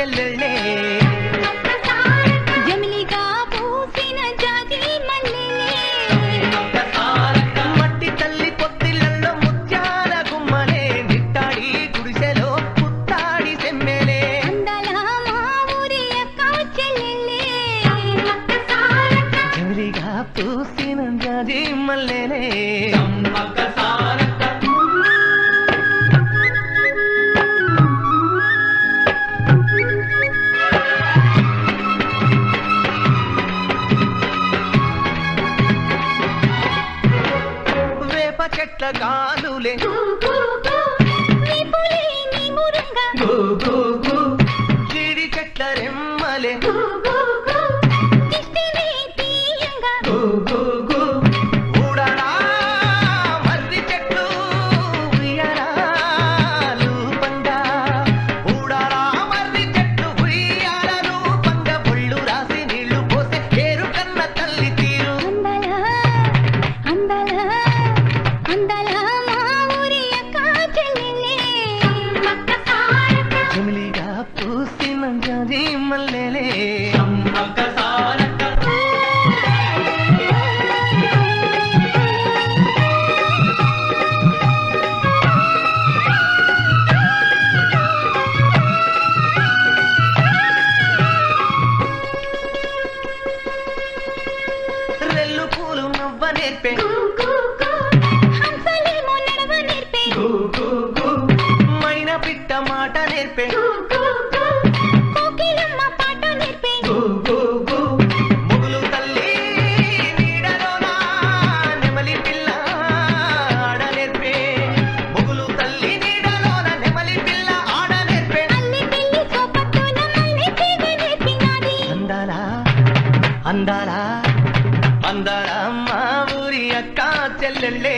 చెల్లెళ్ళే జమిలిగా పూసిన జాజి మల్లెలే మట్టి తల్లి పొత్తిళ్ళల్లో ముత్యాల గుమ్మలే నిట్టాడి గుడిసెలో పుట్టాడి సెమ్మెలే అందాల మా ఊరి అక్క చెల్లెలే జమిలిగా పూసిన జాజి మల్లెలే వేప చెట్ల గాలులే విపులే నీ మురంగా జీడి చెట్ల రెమ్మలే దిష్టిని తీయంగా ఊడరా మర్రి చెట్లు ఉయ్యారాలు పండా ఊడరా మర్రి చెట్లు ఉయ్యారాలు పండ ఒళ్ళు రాసి నీళ్లు పోసే ఏరు కన్న తల్లి తీరు అందాల అందాల మా ఊరి అక్క చెల్లెలే జమిలిగా పూసిన జాజి మల్లెలే రెల్లు పూలు నవ్వ నేర్పే హంసలేమో నడవ నేర్పే మైనా పిట్ట మాట నేర్పే కోకిలమ్మ పాట నేర్పే ముగులు తల్లి నీడలోన నెమలి పిల్ల ఆడ నేర్పే ముగులు తల్లి నీడలోన నెమలి పిల్ల ఆడ నేర్పే అల్లి పిల్లి సోపట్టున మల్లి తీగ నేర్పినాది అందాలా అందాలా అందాల మా ఊరి అక్క చెల్లెళ్ళే